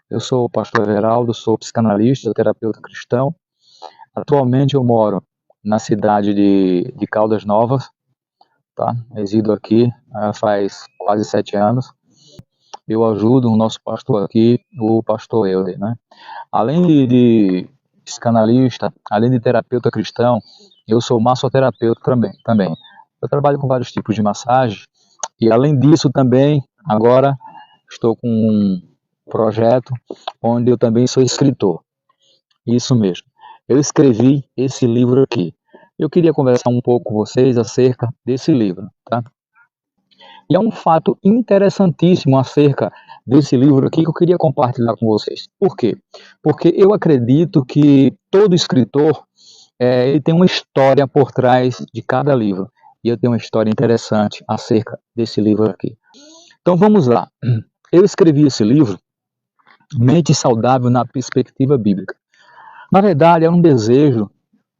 Eu sou o pastor Everaldo, sou psicanalista, terapeuta cristão. Atualmente eu moro na cidade de Caldas Novas, tá? Resido aqui faz quase 7 anos. Eu ajudo o nosso pastor aqui, o pastor Euler, né? Além de psicanalista, além de terapeuta cristão, eu sou massoterapeuta também. Eu trabalho com vários tipos de massagem e além disso também, agora estou com um projeto onde eu também sou escritor. Isso mesmo. Eu escrevi esse livro aqui. Eu queria conversar um pouco com vocês acerca desse livro, tá? E é um fato interessantíssimo acerca desse livro aqui que eu queria compartilhar com vocês. Por quê? Porque eu acredito que todo escritor ele tem uma história por trás de cada livro. E eu tenho uma história interessante acerca desse livro aqui. Então vamos lá. Eu escrevi esse livro, Mente Saudável na Perspectiva Bíblica. Na verdade, era um desejo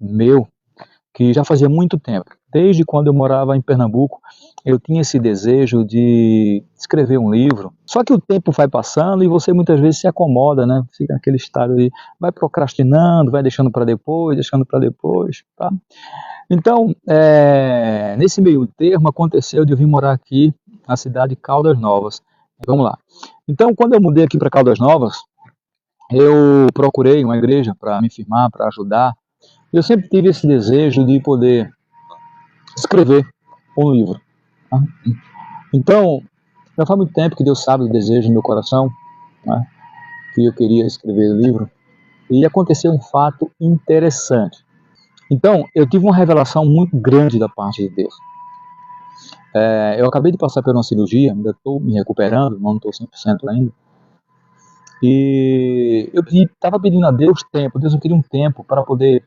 meu que já fazia muito tempo. Desde quando eu morava em Pernambuco, eu tinha esse desejo de escrever um livro. Só que o tempo vai passando e você muitas vezes se acomoda, né? Fica naquele estado de vai procrastinando, vai deixando para depois, tá? Então, nesse meio termo aconteceu de eu vir morar aqui na cidade de Caldas Novas. Vamos lá. Então, quando eu mudei aqui para Caldas Novas, eu procurei uma igreja para me firmar, para ajudar. Eu sempre tive esse desejo de poder escrever um livro. Tá? Então, já faz muito tempo que Deus sabe o desejo no meu coração, né, que eu queria escrever o livro, e aconteceu um fato interessante. Então, eu tive uma revelação muito grande da parte de Deus. Eu acabei de passar por uma cirurgia, ainda estou me recuperando, não estou 100% ainda, e eu estava pedindo a Deus tempo. Deus, eu queria um tempo para poder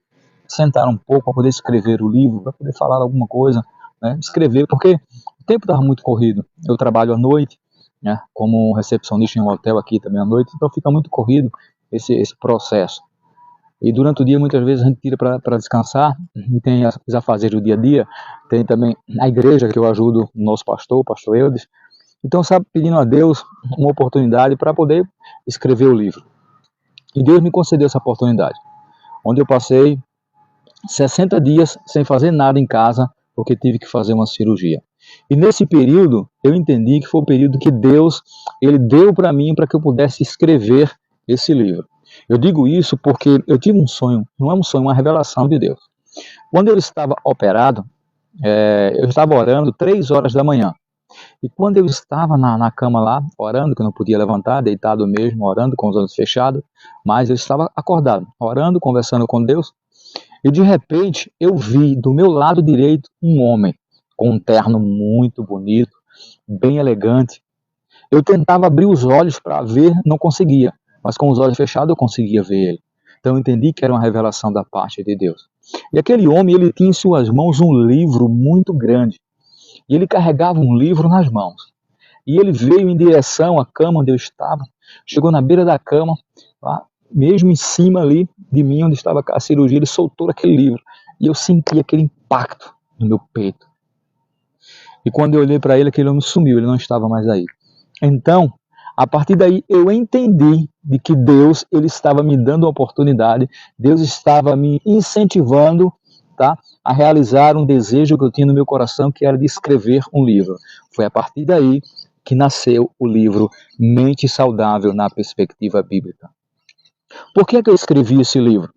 sentar um pouco, para poder escrever o livro, para poder falar alguma coisa, né, escrever, porque o tempo estava muito corrido. Eu trabalho à noite, né, como recepcionista em um hotel aqui também à noite, então fica muito corrido esse processo. E durante o dia, muitas vezes, a gente tira para descansar, e tem os afazeres do dia a dia, tem também a igreja que eu ajudo o nosso pastor, o pastor Eudes. Então, sabe, pedindo a Deus uma oportunidade para poder escrever o livro. E Deus me concedeu essa oportunidade, onde eu passei 60 dias sem fazer nada em casa, porque tive que fazer uma cirurgia. E nesse período, eu entendi que foi o período que Deus ele deu para mim para que eu pudesse escrever esse livro. Eu digo isso porque eu tive um sonho, não é um sonho, é uma revelação de Deus. Quando eu estava operado, eu estava orando 3 horas da manhã. E quando eu estava na cama lá, orando, que eu não podia levantar, deitado mesmo, orando com os olhos fechados, mas eu estava acordado, orando, conversando com Deus, e de repente eu vi do meu lado direito um homem com um terno muito bonito, bem elegante. Eu tentava abrir os olhos para ver, não conseguia, mas com os olhos fechados eu conseguia ver ele. Então eu entendi que era uma revelação da parte de Deus. E aquele homem, ele tinha em suas mãos um livro muito grande. E ele carregava um livro nas mãos. E ele veio em direção à cama onde eu estava, chegou na beira da cama, lá, mesmo em cima ali de mim, onde estava a cirurgia, ele soltou aquele livro. E eu senti aquele impacto no meu peito. E quando eu olhei para ele, aquele homem sumiu, ele não estava mais aí. Então, a partir daí, eu entendi de que Deus ele estava me dando uma oportunidade, Deus estava me incentivando, tá, a realizar um desejo que eu tinha no meu coração, que era de escrever um livro. Foi a partir daí que nasceu o livro Mente Saudável na Perspectiva Bíblica. Por que eu escrevi esse livro?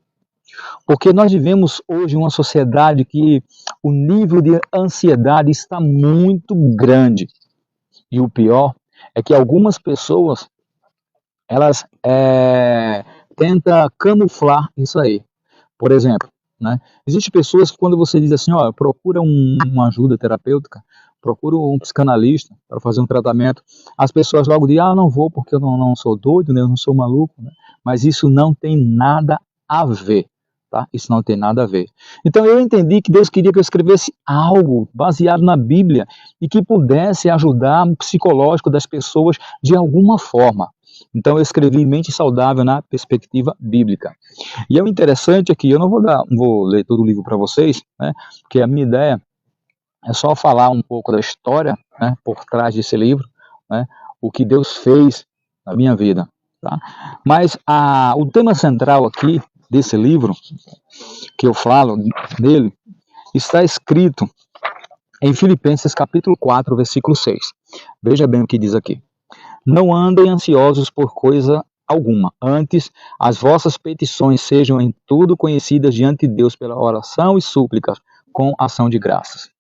Porque nós vivemos hoje uma sociedade que o nível de ansiedade está muito grande. E o pior é que algumas pessoas, elas tentam camuflar isso aí. Por exemplo, né, existem pessoas que quando você diz assim, ó, procura uma ajuda terapêutica, procura um psicanalista para fazer um tratamento, as pessoas logo dizem, não vou porque eu não sou doido, né, eu não sou maluco, né? Mas isso não tem nada a ver. Tá? Isso não tem nada a ver. Então eu entendi que Deus queria que eu escrevesse algo baseado na Bíblia e que pudesse ajudar o psicológico das pessoas de alguma forma. Então eu escrevi Mente Saudável na Perspectiva Bíblica. E o interessante é que eu não vou ler todo o livro para vocês, né, porque a minha ideia é só falar um pouco da história, né, por trás desse livro, né, o que Deus fez na minha vida. Tá? Mas o tema central aqui desse livro, que eu falo nele, está escrito em Filipenses capítulo 4, versículo 6. Veja bem o que diz aqui. Não andem ansiosos por coisa alguma. Antes, as vossas petições sejam em tudo conhecidas diante de Deus pela oração e súplicas, com ação de graças.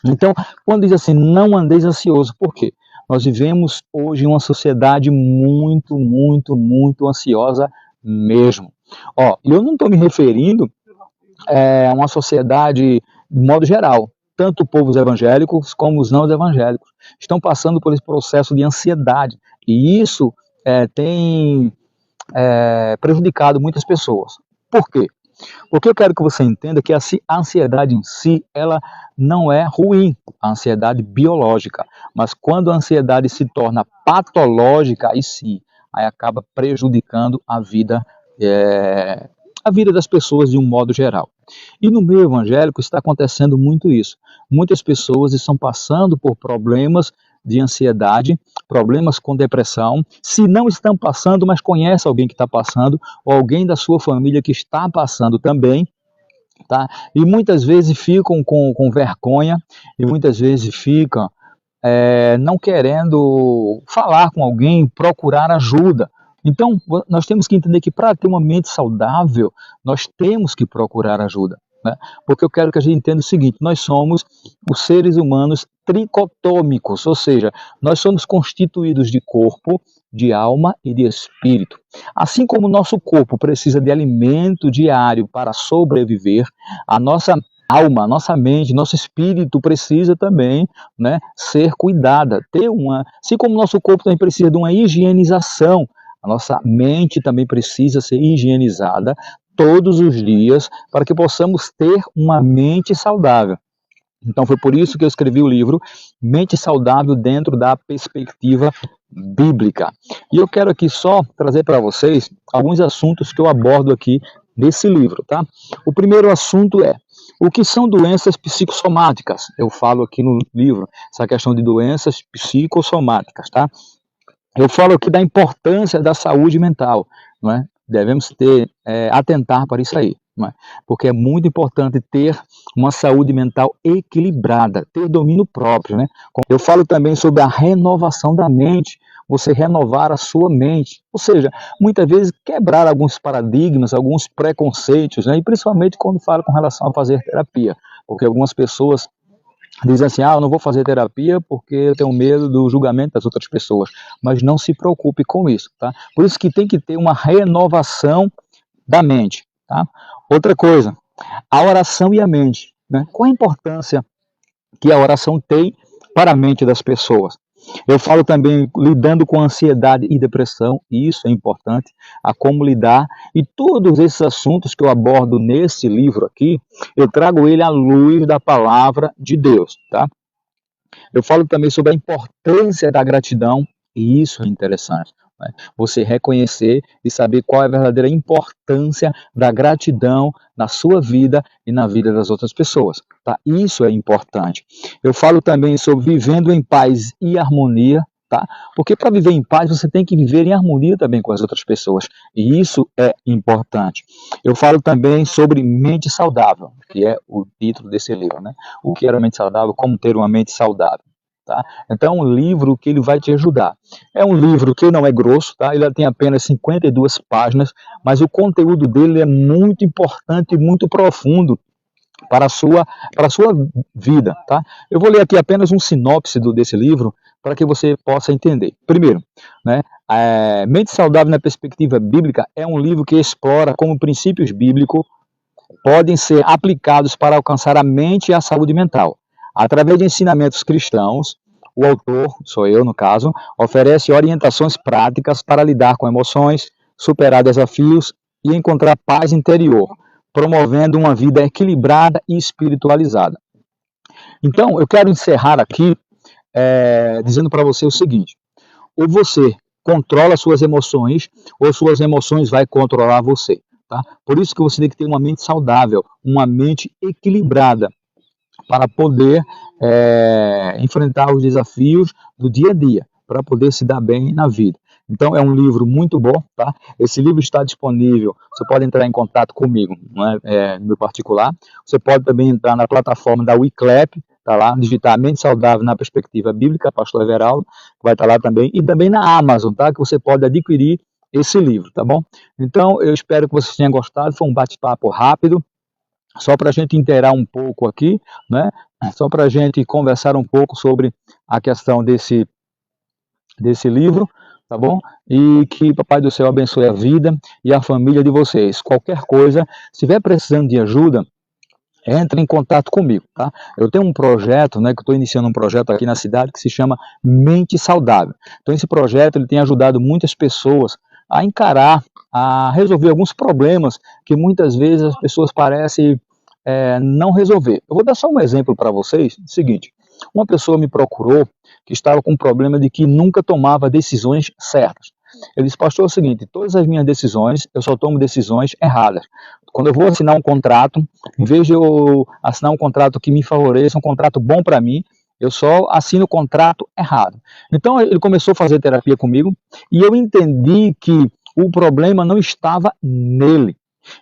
Então, quando diz assim, não andeis ansioso, por quê? Nós vivemos hoje em uma sociedade muito, muito, muito ansiosa mesmo. Eu não estou me referindo a uma sociedade de modo geral. Tanto povos evangélicos como os não evangélicos estão passando por esse processo de ansiedade. E isso tem prejudicado muitas pessoas. Por quê? Porque eu quero que você entenda que a ansiedade em si, ela não é ruim, a ansiedade biológica. Mas quando a ansiedade se torna patológica, aí sim, aí acaba prejudicando a vida das pessoas de um modo geral. E no meio evangélico está acontecendo muito isso. Muitas pessoas estão passando por problemas de ansiedade, problemas com depressão, se não estão passando, mas conhece alguém que está passando, ou alguém da sua família que está passando também, tá? E muitas vezes ficam com vergonha, e muitas vezes ficam não querendo falar com alguém, procurar ajuda. Então, nós temos que entender que para ter uma mente saudável, nós temos que procurar ajuda. Né? Porque eu quero que a gente entenda o seguinte, nós somos os seres humanos tricotômicos, ou seja, nós somos constituídos de corpo, de alma e de espírito. Assim como o nosso corpo precisa de alimento diário para sobreviver, a nossa alma, nossa mente, nosso espírito precisa também, né, ser cuidada, assim como o nosso corpo também precisa de uma higienização, a nossa mente também precisa ser higienizada todos os dias para que possamos ter uma mente saudável. Então foi por isso que eu escrevi o livro Mente Saudável dentro da perspectiva bíblica. E eu quero aqui só trazer para vocês alguns assuntos que eu abordo aqui nesse livro, tá? O primeiro assunto é o que são doenças psicossomáticas. Eu falo aqui no livro essa questão de doenças psicossomáticas, tá? Eu falo aqui da importância da saúde mental, não é? Devemos atentar para isso aí, não é? Porque é muito importante ter uma saúde mental equilibrada, ter domínio próprio, né? Eu falo também sobre a renovação da mente, você renovar a sua mente, ou seja, muitas vezes quebrar alguns paradigmas, alguns preconceitos, né? E principalmente quando falo com relação a fazer terapia, porque algumas pessoas dizem assim, eu não vou fazer terapia porque eu tenho medo do julgamento das outras pessoas. Mas não se preocupe com isso, tá? Por isso que tem que ter uma renovação da mente, tá? Outra coisa, a oração e a mente, né? Qual a importância que a oração tem para a mente das pessoas? Eu falo também lidando com ansiedade e depressão, e isso é importante, a como lidar, e todos esses assuntos que eu abordo nesse livro aqui, eu trago ele à luz da palavra de Deus, tá? Eu falo também sobre a importância da gratidão, e isso é interessante, né? Você reconhecer e saber qual é a verdadeira importância da gratidão na sua vida e na vida das outras pessoas, tá? Isso é importante. Eu falo também sobre vivendo em paz e harmonia, tá? Porque para viver em paz você tem que viver em harmonia também com as outras pessoas, e isso é importante. Eu falo também sobre mente saudável, que é o título desse livro, né? O que era mente saudável, como ter uma mente saudável. Tá? Então é um livro que ele vai te ajudar. É um livro que não é grosso, tá? Ele tem apenas 52 páginas, mas o conteúdo dele é muito importante e muito profundo para a sua vida. Tá? Eu vou ler aqui apenas um sinopse desse livro para que você possa entender. Primeiro, né, Mente Saudável na Perspectiva Bíblica é um livro que explora como princípios bíblicos podem ser aplicados para alcançar a mente e a saúde mental. Através de ensinamentos cristãos, o autor, sou eu no caso, oferece orientações práticas para lidar com emoções, superar desafios e encontrar paz interior, promovendo uma vida equilibrada e espiritualizada. Então, eu quero encerrar aqui dizendo para você o seguinte, ou você controla suas emoções, ou suas emoções vai controlar você. Tá? Por isso que você tem que ter uma mente saudável, uma mente equilibrada, para poder enfrentar os desafios do dia a dia, para poder se dar bem na vida. Então é um livro muito bom, tá? Esse livro está disponível, você pode entrar em contato comigo, não é, no meu particular. Você pode também entrar na plataforma da Wiclap, tá lá, digitar Mente Saudável na Perspectiva Bíblica, Pastor Everaldo, que vai estar lá também, e também na Amazon, tá? Que você pode adquirir esse livro, tá bom? Então eu espero que vocês tenham gostado, foi um bate-papo rápido, só para a gente inteirar um pouco aqui, né? Só para a gente conversar um pouco sobre a questão desse livro, tá bom? E que Papai do Céu abençoe a vida e a família de vocês. Qualquer coisa, se estiver precisando de ajuda, entre em contato comigo, tá? Eu tenho um projeto, né, que eu estou iniciando um projeto aqui na cidade que se chama Mente Saudável. Então esse projeto ele tem ajudado muitas pessoas a encarar, a resolver alguns problemas que muitas vezes as pessoas parecem não resolver. Eu vou dar só um exemplo para vocês, seguinte, uma pessoa me procurou que estava com um problema de que nunca tomava decisões certas. Ele disse, pastor, é o seguinte, todas as minhas decisões, eu só tomo decisões erradas. Quando eu vou assinar um contrato, em vez de eu assinar um contrato que me favoreça, um contrato bom para mim, eu só assino o contrato errado. Então ele começou a fazer terapia comigo e eu entendi que o problema não estava nele.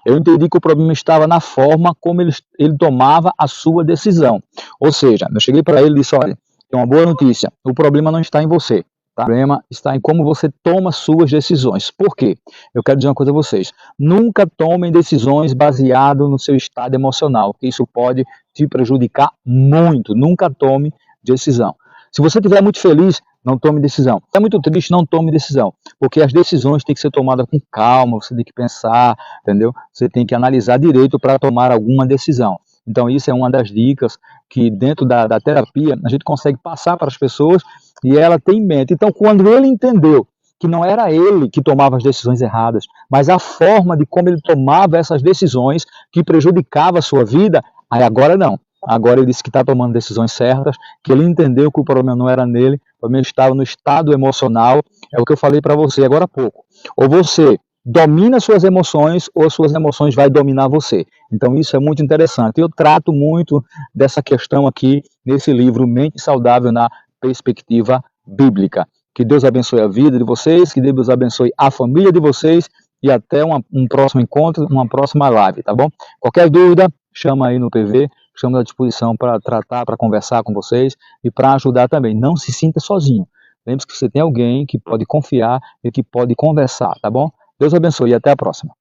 Eu entendi que o problema estava na forma como ele tomava a sua decisão. Ou seja, eu cheguei para ele e disse, olha, tem uma boa notícia, o problema não está em você. Tá? O problema está em como você toma suas decisões. Por quê? Eu quero dizer uma coisa a vocês. Nunca tomem decisões baseadas no seu estado emocional, que isso pode te prejudicar muito. Nunca tome decisão. Se você estiver muito feliz, não tome decisão. Se está muito triste, não tome decisão. Porque as decisões têm que ser tomadas com calma, você tem que pensar, entendeu? Você tem que analisar direito para tomar alguma decisão. Então isso é uma das dicas que dentro da terapia a gente consegue passar para as pessoas e ela tem em mente. Então quando ele entendeu que não era ele que tomava as decisões erradas, mas a forma de como ele tomava essas decisões que prejudicava a sua vida, aí agora não. Agora ele disse que está tomando decisões certas, que ele entendeu que o problema não era nele, o problema estava no estado emocional, é o que eu falei para você agora há pouco. Ou você domina suas emoções, ou suas emoções vai dominar você. Então isso é muito interessante. Eu trato muito dessa questão aqui nesse livro Mente Saudável na Perspectiva Bíblica. Que Deus abençoe a vida de vocês, que Deus abençoe a família de vocês e até um próximo encontro, uma próxima live, tá bom? Qualquer dúvida, chama aí no PV, estamos à disposição para tratar, para conversar com vocês e para ajudar também. Não se sinta sozinho. Lembre-se que você tem alguém que pode confiar e que pode conversar, tá bom? Deus abençoe e até a próxima.